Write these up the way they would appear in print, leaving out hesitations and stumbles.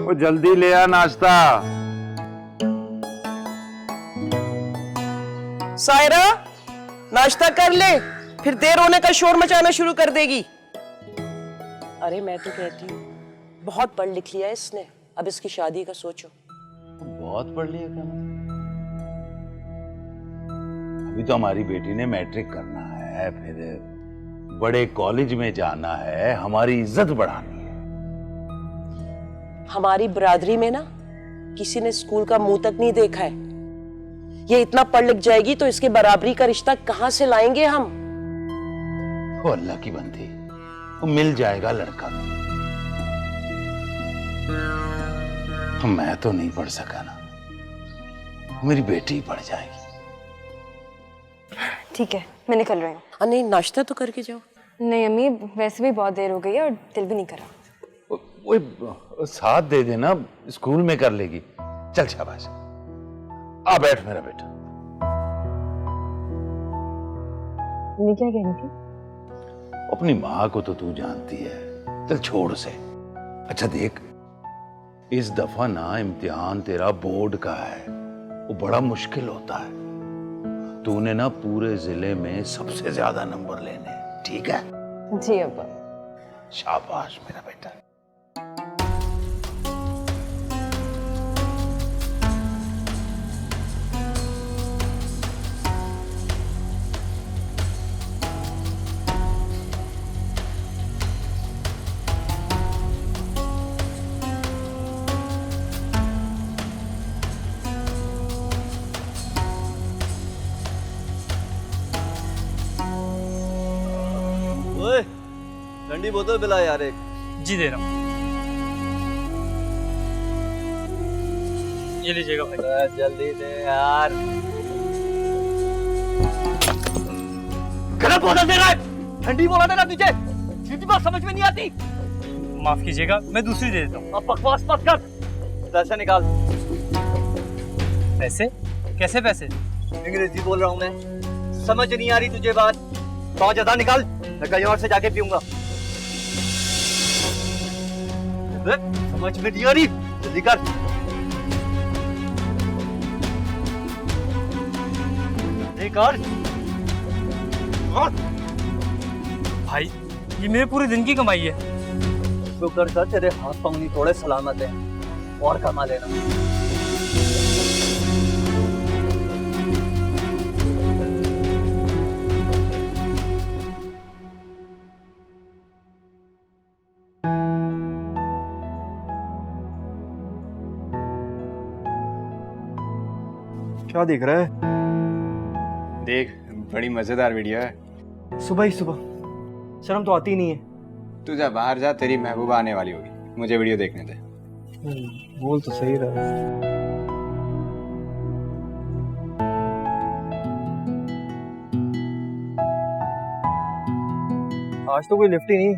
वो जल्दी ले आ नाश्ता। सायरा, नाश्ता कर ले, फिर देर होने का शोर मचाना शुरू कर देगी। अरे मैं तो कहती हूँ बहुत पढ़ लिख लिया है इसने, अब इसकी शादी का सोचो। बहुत पढ़ लिया क्या? अभी तो हमारी बेटी ने मैट्रिक करना है, फिर बड़े कॉलेज में जाना है, हमारी इज्जत बढ़ानी है। हमारी बरादरी में ना किसी ने स्कूल का मुंह तक नहीं देखा है। ये इतना पढ़ लिख जाएगी तो इसके बराबरी का रिश्ता कहां से लाएंगे हम? वो अल्लाह की बंदी, वो मिल जाएगा लड़का। मैं तो नहीं पढ़ सका ना, मेरी बेटी पढ़ जाएगी। ठीक है, मैं निकल रही हूँ। नहीं, नाश्ता तो करके जाओ। नहीं अम्मी, वैसे भी बहुत देर हो गई है और दिल भी नहीं करा। वो साथ दे देना, स्कूल में कर लेगी। चल शाबाश, आ बैठ मेरा बेटा। ये क्या कह रही थी? अपनी माँ को तो तू जानती है, चल छोड़ उसे। अच्छा देख, इस दफा ना इम्तिहान तेरा बोर्ड का है, वो बड़ा मुश्किल होता है। तूने ना पूरे जिले में सबसे ज्यादा नंबर लेने, ठीक है? जी अब्बा। शाबाश मेरा बेटा। ठंडी बोतल पिला यार एक। जी दे रहा हूँ, ये लीजिएगा भाई। जल्दी दे यार। गलत बोतल दे रहा है। ठंडी बोला था ना तुझे, सीधी बात समझ में नहीं आती। माफ कीजिएगा, मैं दूसरी दे देता हूँ। अब बकवास मत कर, पैसे निकाल। पैसे? कैसे पैसे? अंग्रेजी बोल रहा हूँ मैं, समझ नहीं आ रही तुझे बात। 5,000 निकाल, मैं कहीं और से जाके पीऊंगा। समझ में नहीं आ रही, जल्दी कर। कर भाई, ये मेरे पूरे दिन की कमाई है। शुक्र कर तेरे हाथ पाँव नहीं थोड़े सलामत है, और कमा लेना। क्या देख रहा है? देख, बड़ी मजेदार वीडियो है। सुबह ही सुबह, शर्म तो आती ही नहीं है। तू जा बाहर जा, तेरी महबूबा आने वाली होगी, मुझे वीडियो देखने दे। बोल तो सही रहा। आज तो कोई लिफ्ट ही नहीं।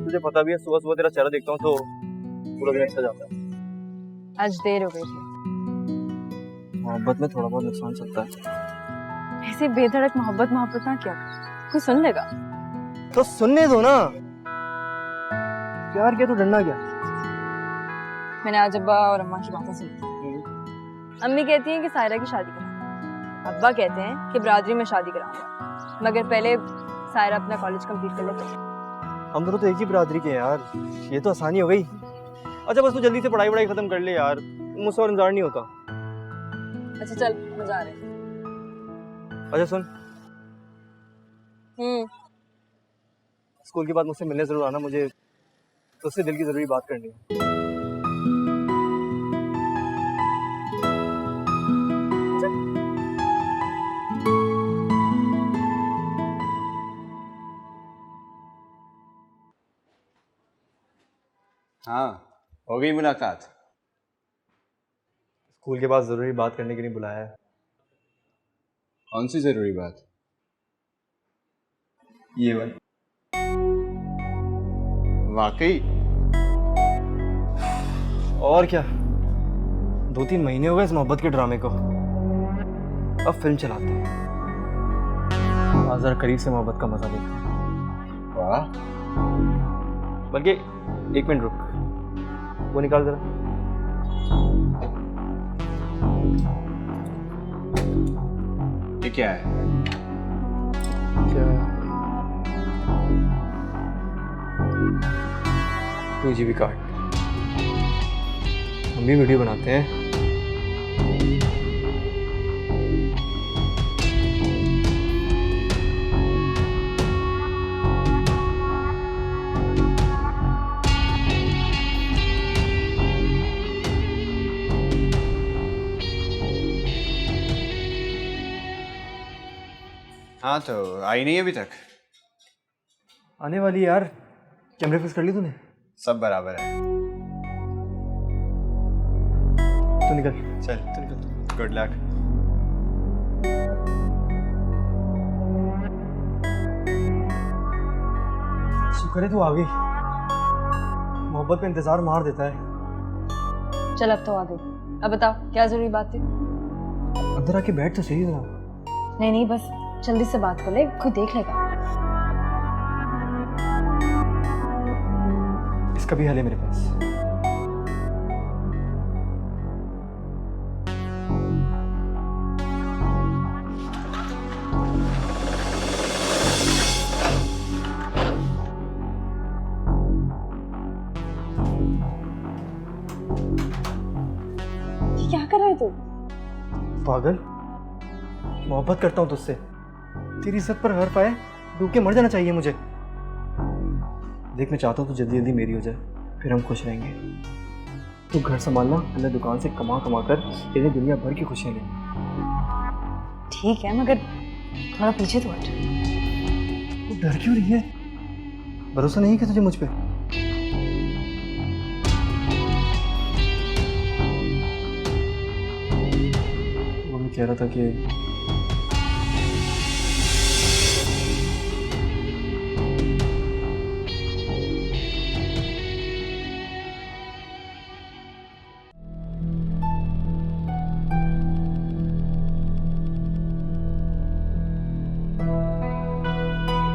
तुझे पता भी है, सुबह सुबह तेरा चेहरा देखता हूँ तो पूरा दिन अच्छा जाता है। आज देर हो गई थी। मोहब्बत में थोड़ा बहुत नुकसान चलता है। ऐसे बेधड़क मोहब्बत ना क्या कोई सुन लेगा? तो सुनने दो ना। प्यार किया तो डरना क्या? मैंने आज अब्बा और अम्मा की बातें सुनी। अम्मी कहती हैं कि सायरा की शादी करा, अब्बा कहते हैं कि बरादरी में शादी कराऊंगा, मगर पहले सायरा अपना कॉलेज कंप्लीट कर ले तो। हम दोनों तो एक ही बरादरी के हैं यार, ये तो आसानी हो गई। अच्छा बस तू जल्दी से पढ़ाई खत्म कर ले यार, मुझसे और इंतजार नहीं होता। अच्छा चल, मजा आ रहा है। अच्छा सुन, स्कूल के बाद मुझसे मिलने जरूर आना, मुझे तुझसे दिल की जरूरी बात करनी है। हाँ, हो गई मुलाकात। स्कूल के बाद जरूरी बात करने के लिए बुलाया है। कौन सी जरूरी बात? ये वाली। वाकई? और क्या, 2-3 महीने हो गए इस मोहब्बत के ड्रामे को, अब फिल्म चलाते हैं। आज जरा करीब से मोहब्बत का मजा लेते हैं। वाह। बल्कि 1 मिनट रुक, वो निकाल जरा। ये क्या है? क्या? Two GB card. हम भी वीडियो बनाते हैं। हाँ तो आई नहीं अभी तक। आने वाली यार। कैमरे फिक्स कर ली तूने? सब बराबर है। तू निकल। चल तू निकल। Good luck. शुक्र है तू आ गई। मोहब्बत का इंतजार मार देता है। चल अब तो आ गई। अब बताओ क्या जरूरी बात थी? अंदर आके बैठ तो सही जरा। नहीं नहीं, बस जल्दी से बात कर ले, खुद देख लेगा। इसका भी हल है मेरे पास। ये क्या कर रहे तू? पागल, मोहब्बत करता हूँ तुझसे। तेरी इज्जत पर हर्फ आए, डूब के मर जाना चाहिए मुझे। देख मैं चाहता हूँ तू जल्दी जल्दी मेरी हो जाए, फिर हम खुश रहेंगे। तू घर संभालना, मैं दुकान से कमा कमा कर तेरे दुनिया भर की खुशियाँ लेंगे। ठीक है, मगर थोड़ा पीछे तो हट। तू डर क्यों रही है? भरोसा नहीं है तुझे मुझ पे? वो मैं कह रहा था कि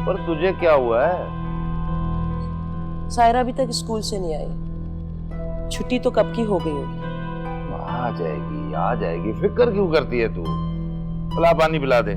पर तुझे क्या हुआ है? सायरा अभी तक स्कूल से नहीं आई। छुट्टी तो कब की हो गई होगी। आ जाएगी आ जाएगी, फिक्र क्यों करती है तू? पिला, पानी पिला दे।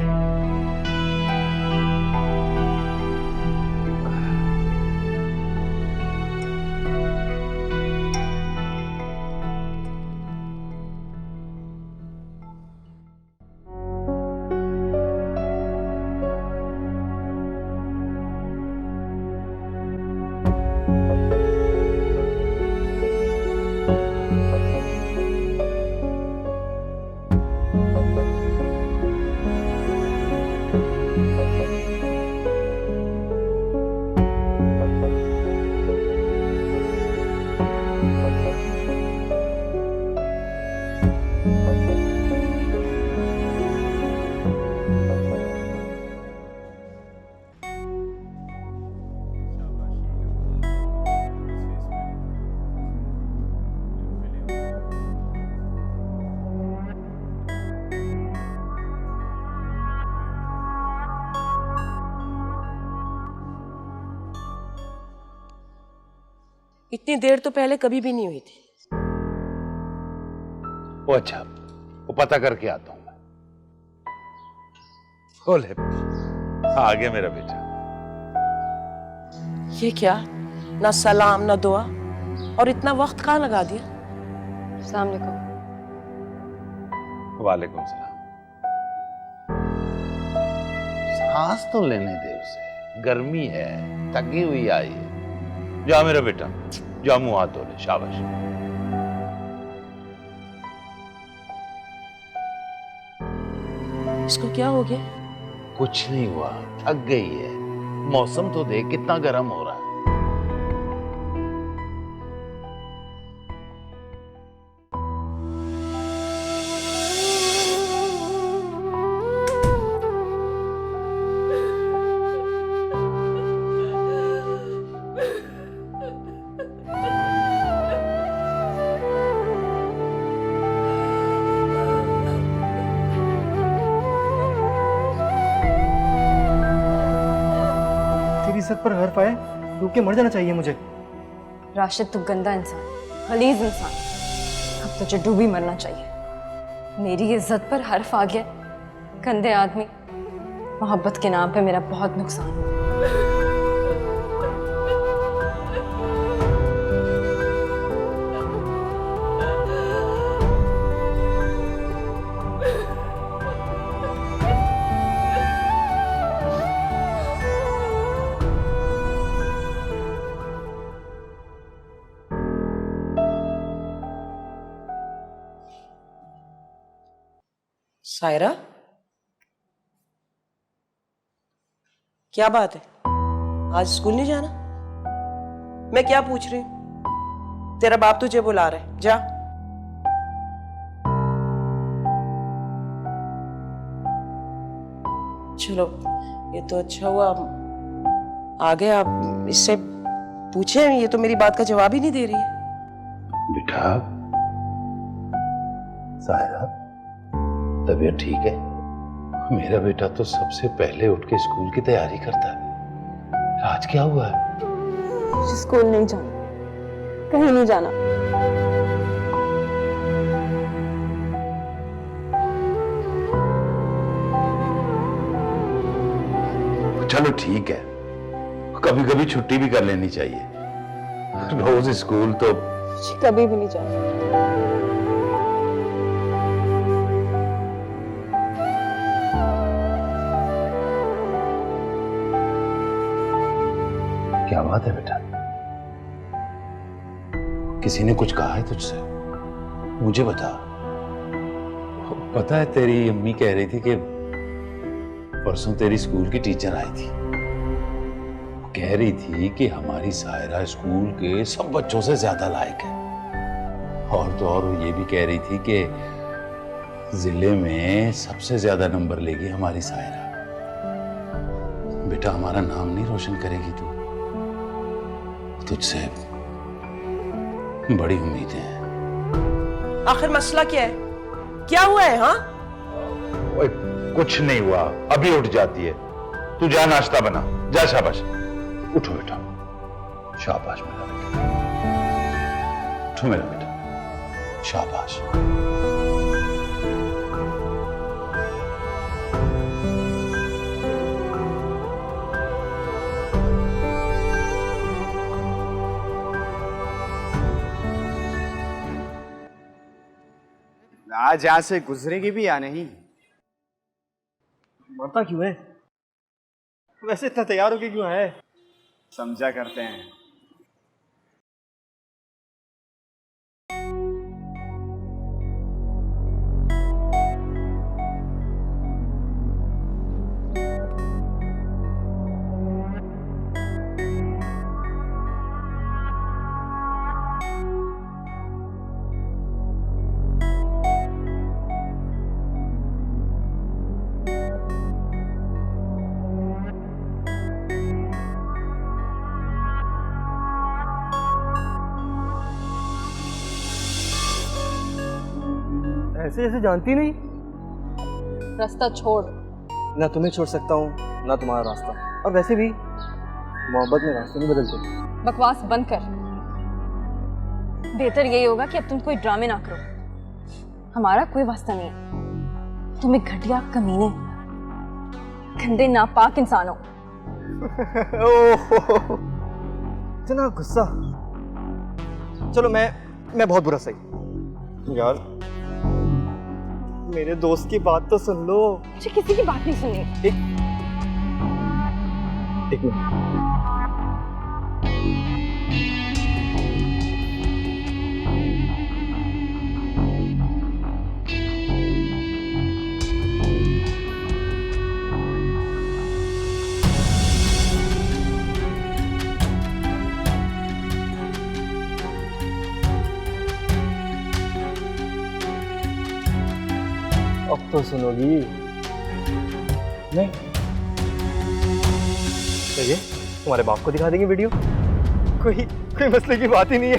इतनी देर तो पहले कभी भी नहीं हुई थी। वो अच्छा, वो पता करके आता हूं मैं। खोले, आ गया मेरा बेटा। ये क्या, ना सलाम ना दुआ, और इतना वक्त कहाँ लगा दिया? अस्सलाम वालेकुम। वालेकुम सलाम। सांस तो लेने दे उसे, गर्मी है, थकी हुई आई है। जा मेरा बेटा, जा मुंह हाथ धो ले। शाबाश। इसको क्या हो गया? कुछ नहीं हुआ, थक गई है। मौसम तो देख कितना गर्म हो रहा है। तेरी इज्जत पर हर्फ आए, डूब के मर जाना चाहिए मुझे। राशिद, तू गंदा इंसान। खलीज इंसान। अब तुझे डूबी मरना चाहिए। मेरी इज्जत पर हर्फ आ गया। गंदे आदमी, मोहब्बत के नाम पे मेरा बहुत नुकसान हुआ। सायरा, क्या बात है? आज स्कूल नहीं जाना? मैं क्या पूछ रही हूं? तेरा बाप तुझे बुला रहा है, जा। चलो, ये तो अच्छा हुआ आ गए। आप इससे पूछे, ये तो मेरी बात का जवाब ही नहीं दे रही है। बेटा, सायरा, तबीयत ठीक है? मेरा बेटा तो सबसे पहले उठ के स्कूल की तैयारी करता है। आज क्या हुआ है? मुझे स्कूल नहीं जाना, कहीं नहीं जाना। चलो ठीक है, कभी कभी छुट्टी भी कर लेनी चाहिए। रोज स्कूल तो मुझे कभी भी नहीं जाना। क्या बात है बेटा? किसी ने कुछ कहा है तुझसे? मुझे बता। पता है, तेरी अम्मी कह रही थी कि परसों तेरी स्कूल की टीचर आई थी। कह रही थी कि हमारी सायरा स्कूल के सब बच्चों से ज्यादा लायक है। और तो और ये भी कह रही थी कि जिले में सबसे ज्यादा नंबर लेगी हमारी सायरा। बेटा, हमारा नाम नहीं रोशन करेगी तू? तुझसे बड़ी उम्मीदें हैं। आखिर मसला क्या है? क्या हुआ है? हाँ, ओए, कुछ नहीं हुआ, अभी उठ जाती है। तू जा, नाश्ता बना, जा। शाबाश, उठो बेटा, शाबाश मेरा बेटा, उठो मेरा बेटा, शाबाश। आज यहाँ से गुजरेगी भी या नहीं? मरता क्यों है? वैसे इतना तैयार होके क्यों है? समझा करते हैं। ऐसे ऐसे जानती नहीं। रास्ता छोड़। ना तुम्हें छोड़ सकता हूँ, ना तुम्हारा रास्ता। और वैसे भी मोहब्बत में रास्ते नहीं बदलते। बकवास बंद कर। बेहतर यही होगा कि अब तुम कोई ड्रामे ना करो। हमारा कोई वास्ता नहीं है। तुम एक घटिया कमीने, गंदे नापाक इंसान हो। ओहो, इतना गुस्सा। चलो, मैं बहुत बुरा सही। यार, मेरे दोस्त की बात तो सुन लो। मुझे किसी की बात नहीं सुननी। एक मिनट। अब तो सुनोगी नहीं? तो ये तुम्हारे बाप को दिखा देंगे वीडियो। कोई मसले की बात ही नहीं है।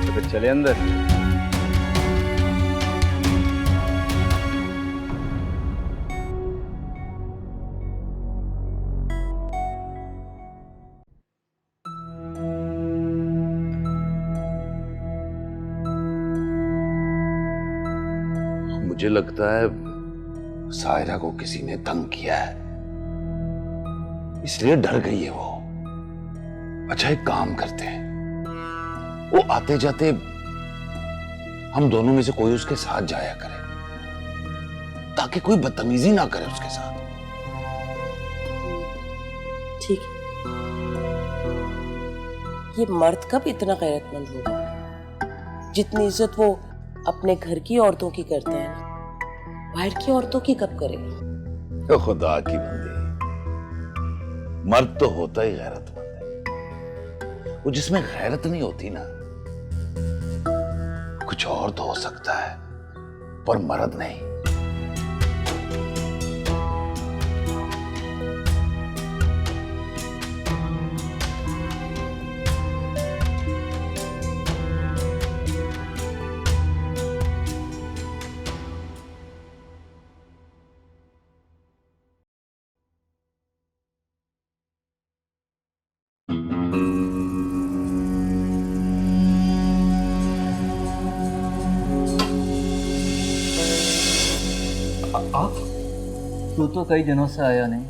तो फिर चले अंदर। मुझे लगता है सायरा को किसी ने तंग किया है, इसलिए डर गई है वो। अच्छा एक काम करते हैं, वो आते जाते हम दोनों में से कोई उसके साथ जाया करे, ताकि कोई बदतमीजी ना करे उसके साथ। ठीक है। ये मर्द कब इतना गैरतमंद होगा? जितनी इज्जत वो अपने घर की औरतों की करते हैं ना, बाहर की औरतों की कब करेगा? तो खुदा की बंदी, मर्द तो होता ही गैरतमंद है। वो जिसमें गैरत नहीं होती ना, कुछ और तो हो सकता है, पर मर्द नहीं। आप? तू तो कई दिनों से आया नहीं,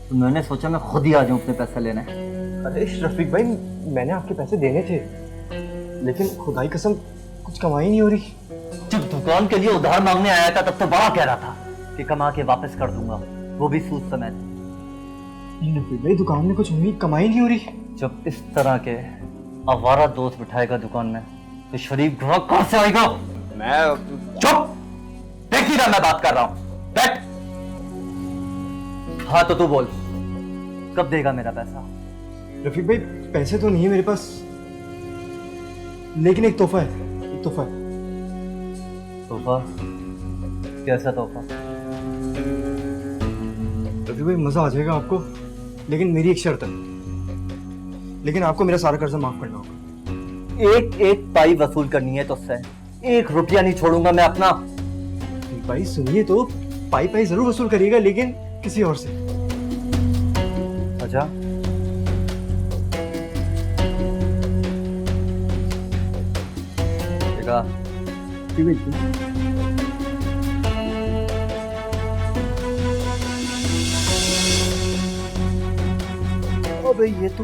तो मैंने सोचा मैं खुद ही आ जाऊं अपने पैसे लेने। अरे रफीक भाई, मैंने आपके पैसे देने थे, लेकिन खुदाई कसम कुछ कमाई नहीं हो रही। जब दुकान के लिए उधार मांगने आया था तब तो बड़ा कह रहा था कि कमा के वापस कर दूंगा, वो भी सूद समेत। रफीक भाई, दुकान में कुछ उम्मीद कमाई नहीं हो रही। जब इस तरह के आवारा दोस्त बिठाएगा दुकान में, तो शरीफ ग्राहक कहां से आएगा? मैं चुप! देख ही रहा मैं बात कर रहा हूं। बैठ। हाँ तो तू बोल, कब देगा मेरा पैसा? रफीक भाई, पैसे तो नहीं है मेरे पास, लेकिन एक तोहफा है। एक तोहफा है। तोहफा? कैसा तोहफा? रफीक भाई, मजा आ जाएगा आपको, लेकिन मेरी एक शर्त है। लेकिन आपको मेरा सारा कर्जा माफ करना होगा। एक एक पाई वसूल करनी है तुझसे, 1 रुपया नहीं छोड़ूंगा मैं अपना। भाई सुनिए तो, पाई पाई जरूर वसूल करिएगा, लेकिन किसी और से। अच्छा, देखा? अबे ये तो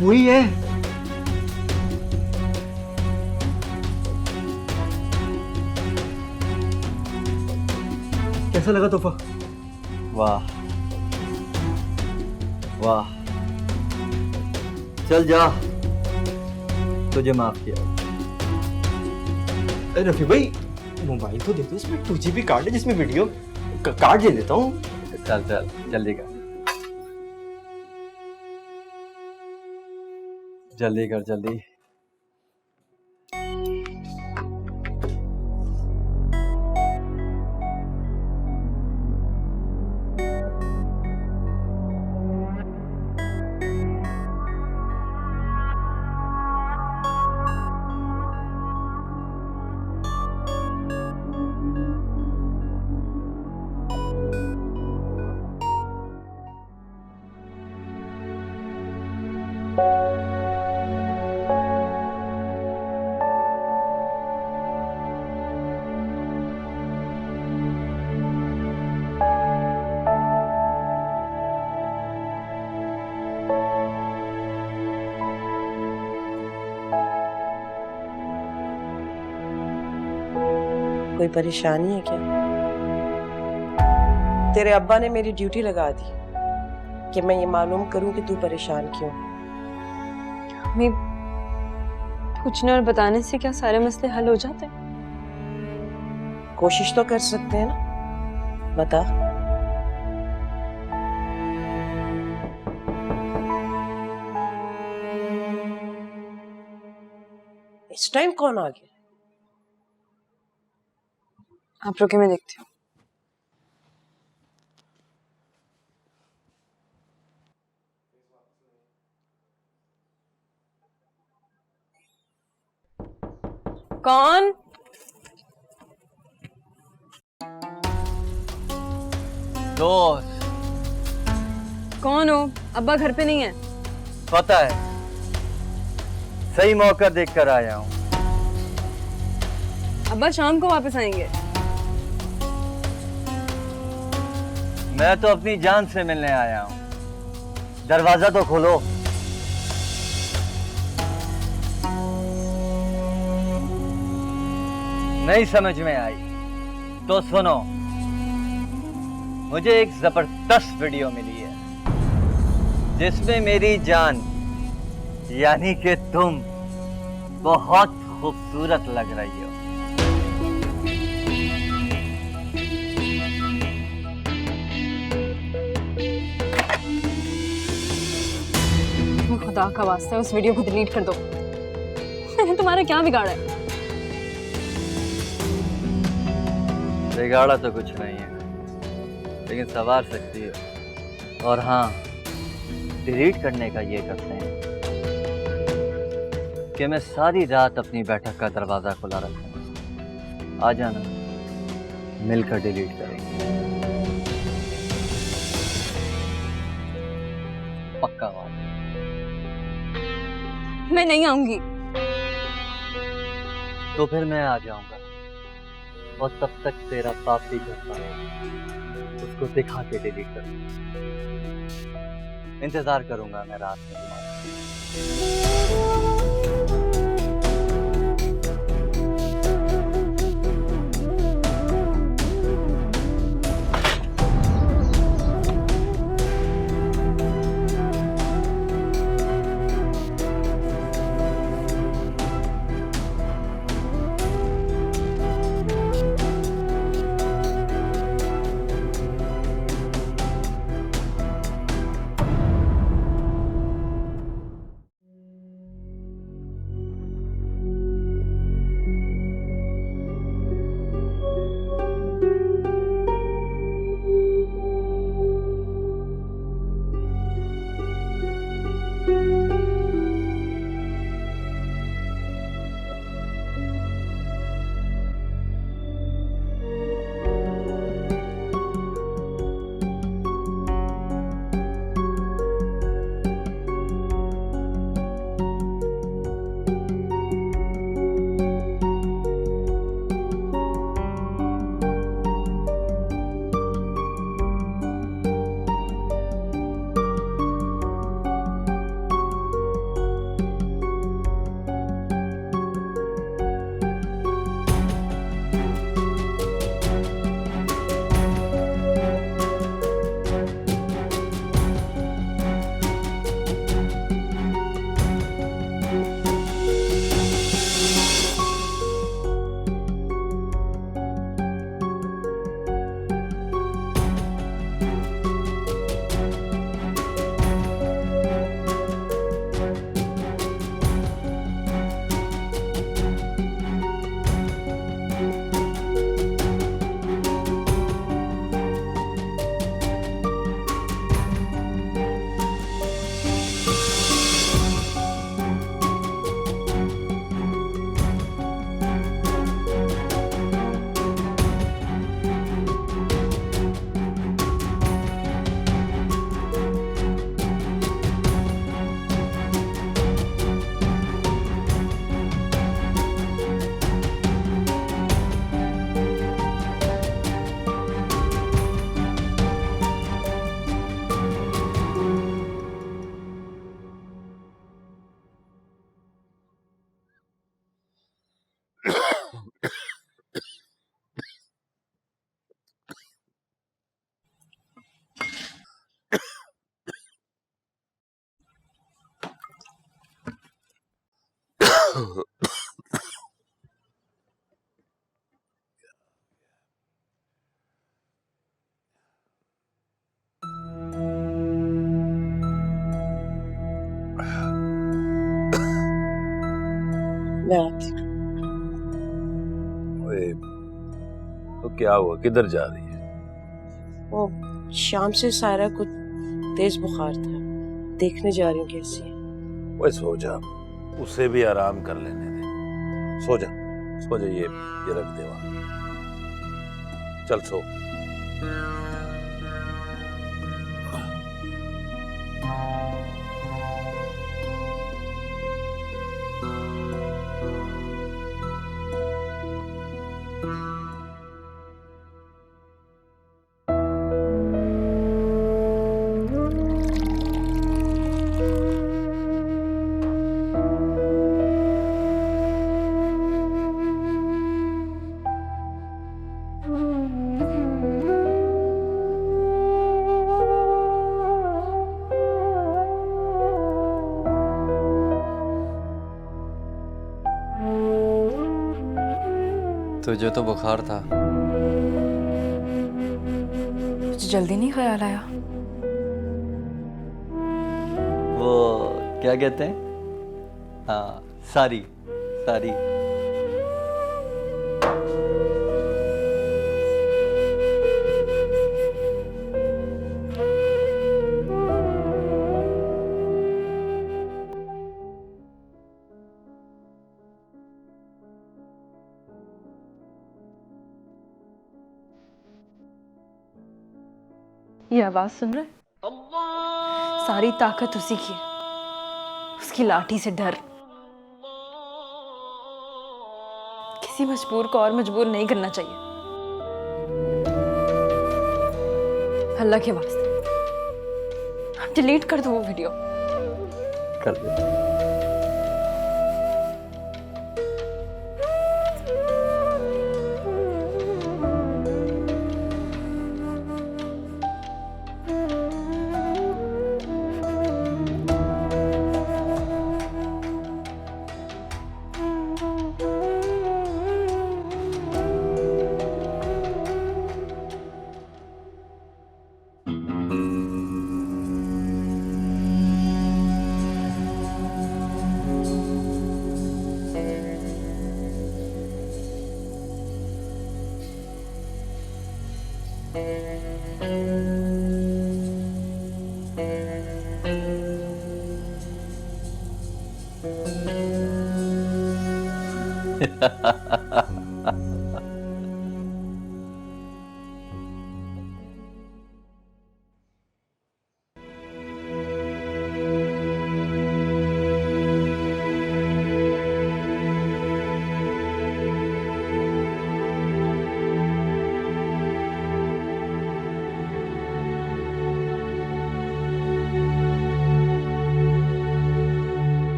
वही है। कैसा लगा तोहफा? वाह वाह, चल जा, तुझे माफ किया। अरे रफी भाई, मोबाइल तो दे दो, इसमें 2GB कार्ड है जिसमें वीडियो कार्ड ले लेता हूँ। चल चल जल्दी कर, जल्दी कर जल्दी। कोई परेशानी है क्या? तेरे अब्बा ने मेरी ड्यूटी लगा दी कि मैं ये मालूम करूं कि तू परेशान क्यों। मैं पूछने और बताने से क्या सारे मसले हल हो जाते हैं? कोशिश तो कर सकते हैं ना, बता। इस टाइम कौन आ गया? आप रुके, मैं देखती हूँ। कौन? दोस्त। कौन हो? अब्बा घर पे नहीं है। पता है, सही मौका देखकर आया हूँ। अब्बा शाम को वापस आएंगे। मैं तो अपनी जान से मिलने आया हूँ, दरवाजा तो खोलो। नहीं समझ में आई तो सुनो, मुझे एक जबरदस्त वीडियो मिली है जिसमें मेरी जान यानी कि तुम बहुत खूबसूरत लग रही हो। खुदा का वास्ता उस वीडियो को डिलीट कर दो। मैंने तुम्हारा क्या बिगाड़ा है? बिगाड़ा तो कुछ नहीं है, लेकिन संवार सकती हो। और हाँ, डिलीट करने का ये करते हैं कि मैं सारी रात अपनी बैठक का दरवाजा खुला रखूंगा। आ जाना, मिलकर डिलीट करेंगे। पक्का बात। मैं नहीं आऊंगी। तो फिर मैं आ जाऊंगा और तब तक तेरा पाप भी करता है, उसको दिखा के डिलीट करूंगा। इंतजार करूंगा मैं रात में तुम्हारा। मैं आती हूँ। ओए, तो क्या हुआ, किधर जा रही है? वो शाम से सायरा को तेज बुखार था, देखने जा रही हूँ कैसी है। ओए सो जा, उसे भी आराम कर लेने दे। सो जा, सो जा, ये रख दे वहां। चल सो। तुझे तो बुखार था। मुझे जल्दी नहीं ख्याल आया। वो क्या कहते हैं? हाँ, सारी सारी। ये आवाज सुन रहे? सारी ताकत उसी की है, उसकी लाठी से डर। किसी मजबूर को और मजबूर नहीं करना चाहिए। अल्लाह के वास्ते डिलीट कर दो वो वीडियो। कर दे।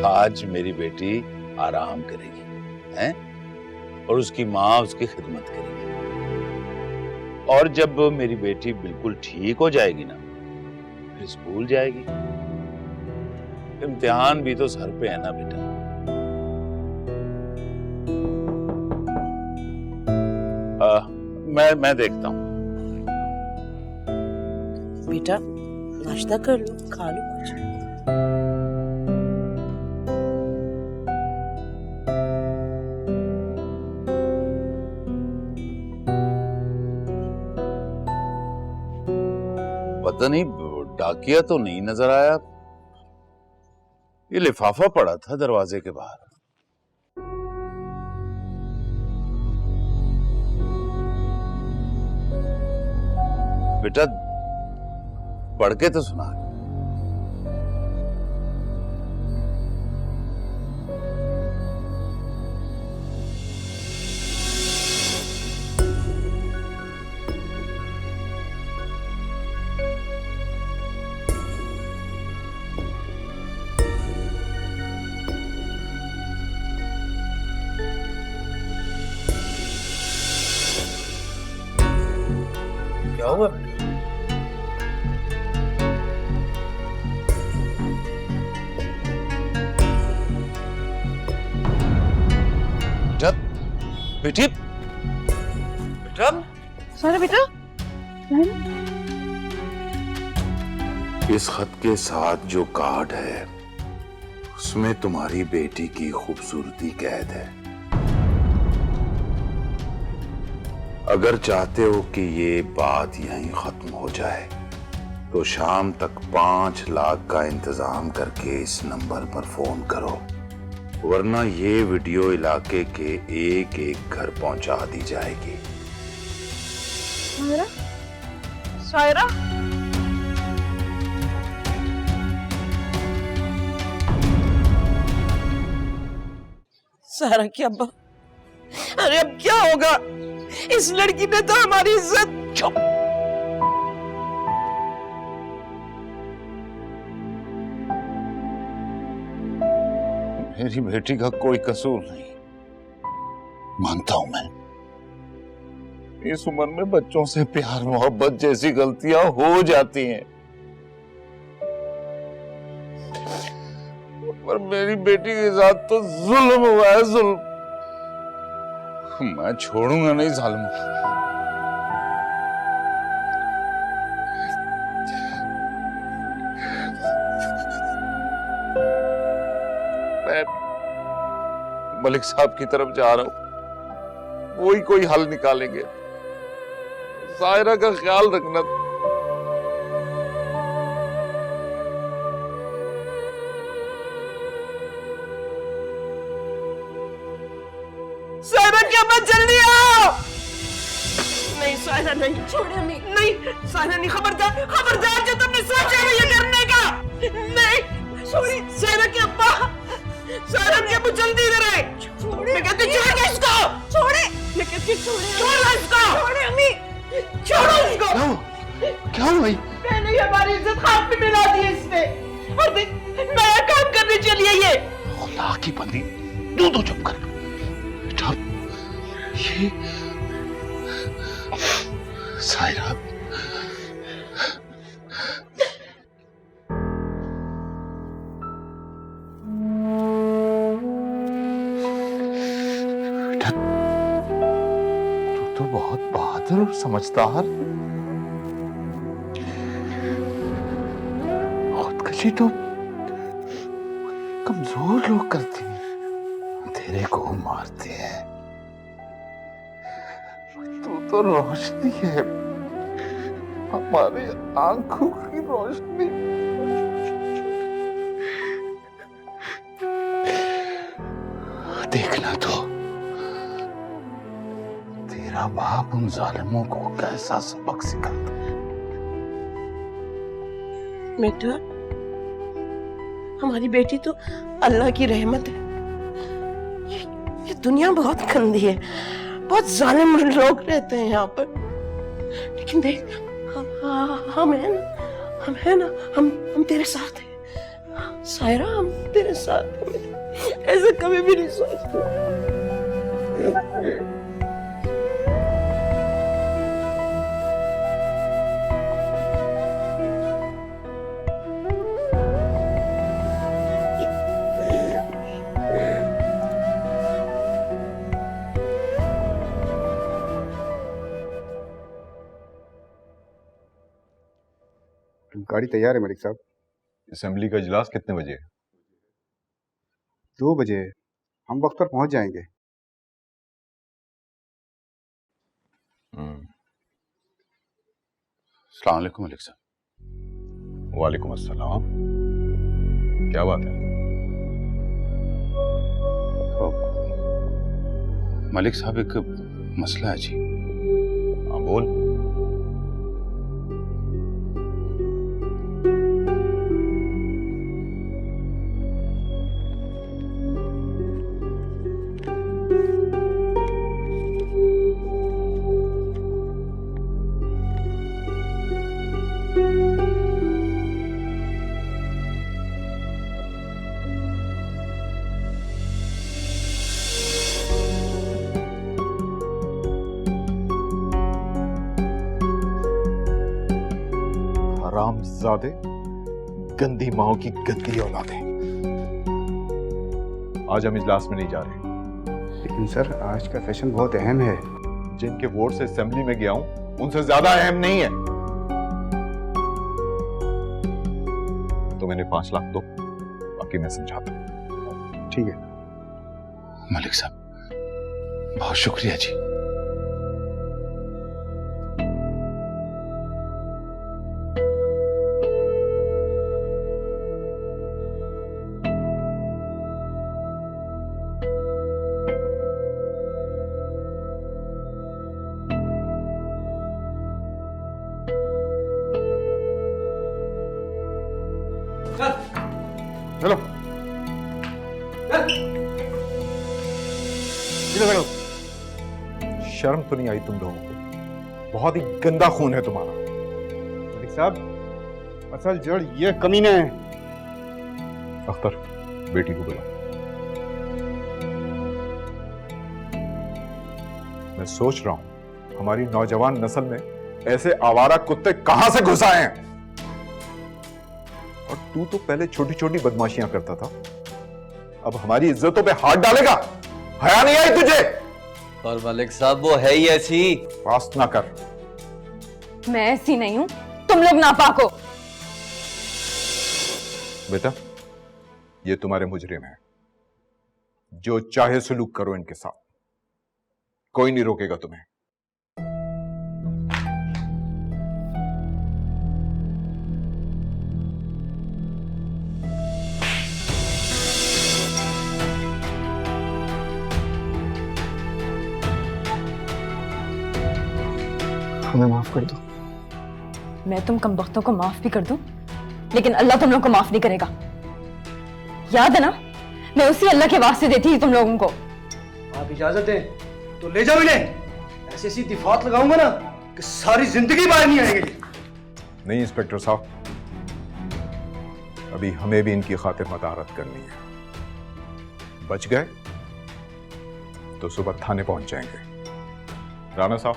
आज मेरी बेटी आराम करेगी, हैं? और उसकी माँ उसकी खिदमत करेगी। और जब मेरी बेटी बिल्कुल ठीक हो जाएगी ना, फिर स्कूल जाएगी। इम्तिहान भी तो सर पे है ना बेटा। मैं देखता हूँ। बेटा नाश्ता कर लो, खा लो कुछ। पता नहीं डाकिया तो नहीं नजर आया। ये लिफाफा पड़ा था दरवाजे के बाहर। बेटा पढ़ के तो सुना। क्या हुआ? बेटी बेटा सारा बेटा, इस खत के साथ जो कार्ड है उसमें तुम्हारी बेटी की खूबसूरती कैद है। अगर चाहते हो कि ये बात यहीं खत्म हो जाए तो शाम तक 5 लाख का इंतजाम करके इस नंबर पर फोन करो, वरना ये वीडियो इलाके के एक एक घर पहुंचा दी जाएगी। सायरा सारा की अब्बा, अरे अब क्या होगा? इस लड़की ने तो हमारी इज्जत। चुप। मेरी बेटी का कोई कसूर नहीं, मानता हूं मैं। इस उम्र में बच्चों से प्यार मोहब्बत जैसी गलतियां हो जाती हैं, पर मेरी बेटी के साथ तो जुल्म हुआ है, जुल्म। मैं छोड़ूंगा नहीं जालिम। मैं मलिक साहब की तरफ जा रहा हूं, वही कोई हल निकालेंगे। सायरा का ख्याल रखना। सायरा के अब्बा जल्दी आओ। नहीं सायरा नहीं, छोड़े अम्मी। नहीं सायरा नहीं, खबरदार खबरदार, जो तुमने सोचा है ये करने का नहीं। छोड़ी सायरा के अब्बा, सायरा के अब्बा जल्दी इधर आए। मैं कहती छोड़ के इसको, छोड़े। मैं कहती छोड़ो इसको, छोड़े अम्मी, छोड़ो इसको। क्या भाई? मैंने हमारी इज्जत हाथ में मिला दी है इसने, और देख नया काम करने चली है ये। अल्लाह की बंदी, तू तो चुप कर। ये सायरा, तू तो बहुत बहादुर और समझदार। खुदकशी तो कमजोर लोग करते हैं, तेरे को मारते हैं। तू तो रोशनी है, हमारी आंखों की रोशनी। देखना तो तेरा बाप उन जालिमों को कैसा सबक सिखाता है। बेटा, हमारी बेटी तो अल्लाह की रहमत है। ये दुनिया बहुत गंदी है, बहुत जालिम लोग रहते हैं यहाँ पर, लेकिन देख हम है ना, हम तेरे साथ हैं सायरा, हम तेरे साथ हैं। ऐसे कभी भी नहीं सोचते। गाड़ी तैयार है मलिक साहब। असेंबली का इजलास कितने बजे है? 2 बजे हम वक्त पर पहुंच जाएंगे। अस्सलाम वालेकुम मलिक साहब। वालेकुम अस्सलाम। क्या बात है? मलिक साहब एक मसला है जी। हाँ बोल। हरामजादे, गंदी माओ की गंदी औलादे। आज हम इजलास में नहीं जा रहे। लेकिन सर आज का सेशन बहुत अहम है। जिनके वोट से असेंबली में गया हूं उनसे ज्यादा अहम नहीं है। तो मैंने 5 लाख दो, बाकी मैं समझाता हूं। ठीक है मलिक साहब, बहुत शुक्रिया जी। चलो। शर्म तो नहीं आई तुम लोगों को? बहुत ही गंदा खून है तुम्हारा। मलिक साहब, असल जड़ ये कमीने हैं। अख्तर, बेटी को बुलाओ। मैं सोच रहा हूं हमारी नौजवान नस्ल में ऐसे आवारा कुत्ते कहां से घुस आए हैं। और तू तो पहले छोटी छोटी बदमाशियां करता था, अब हमारी इज्जतों पे हाथ डालेगा? हया नहीं आई तुझे? पर मलिक साहब वो है ही ऐसी। फास्ट ना कर। मैं ऐसी नहीं हूं, तुम लोग नापाक हो। बेटा, ये तुम्हारे मुजरिम हैं, जो चाहे सलूक करो इनके साथ, कोई नहीं रोकेगा तुम्हें। हमें माफ कर दो। मैं तुम कमबख्तों को माफ भी कर दूं, लेकिन अल्लाह तुम लोगों को माफ नहीं करेगा। याद है ना, मैं उसी अल्लाह के वास्ते देती थी तुम लोगों को। आप इजाजत है तो ले जाओ इन्हें। ऐसी ऐसी दिफात लगाऊंगा ना कि सारी जिंदगी बाहर नहीं आएंगे। नहीं इंस्पेक्टर साहब, अभी हमें भी इनकी खातिर मदारत करनी है। बच गए तो सुबह थाने पहुंच जाएंगे। राणा साहब,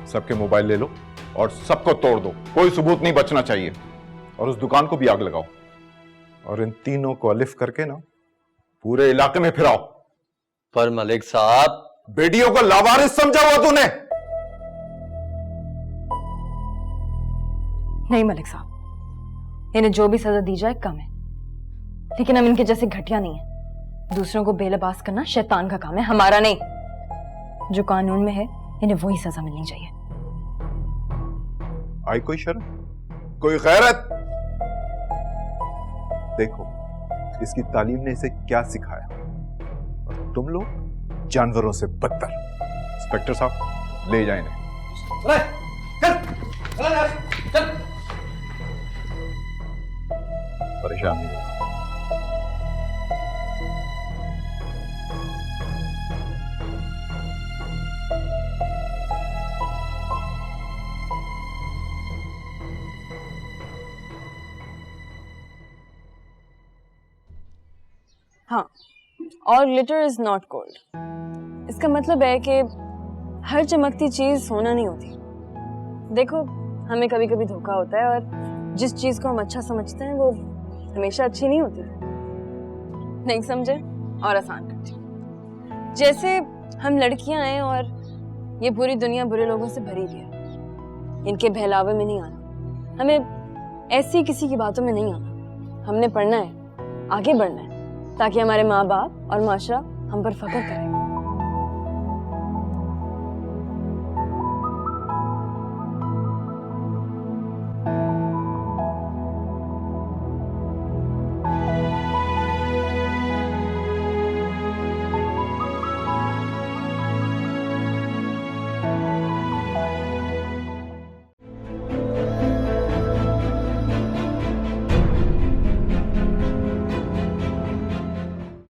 सबके मोबाइल ले लो और सबको तोड़ दो, कोई सबूत नहीं बचना चाहिए। और उस दुकान को भी आग लगाओ और इन तीनों को अलिफ करके ना पूरे इलाके में फिराओ। पर मलिक साहब, बेटियों को लावारिस समझा हुआ तूने? नहीं मलिक साहब, इन्हें जो भी सजा दी जाए कम है, लेकिन हम इनके जैसे घटिया नहीं है। दूसरों को बेलबास करना शैतान का काम है, हमारा नहीं। जो कानून में है इन्हें वही सजा मिलनी चाहिए। आई कोई शर्म, कोई गैरत? देखो इसकी तालीम ने इसे क्या सिखाया, और तुम लोग जानवरों से बदतर। इंस्पेक्टर साहब, ले जाए इन्हें। परेशान नहीं होगा। हाँ, और ग्लिटर इज नॉट गोल्ड। इसका मतलब है कि हर चमकती चीज सोना नहीं होती। देखो, हमें कभी कभी धोखा होता है, और जिस चीज को हम अच्छा समझते हैं वो हमेशा अच्छी नहीं होती। नहीं समझे? और आसान करती। जैसे हम लड़कियां हैं और ये पूरी दुनिया बुरे लोगों से भरी हुई है। इनके बहलावे में नहीं आना, हमें ऐसी किसी की बातों में नहीं आना। हमने पढ़ना है, आगे बढ़ना है, ताकि हमारे माँ बाप और माशरा हम पर फख्र करें।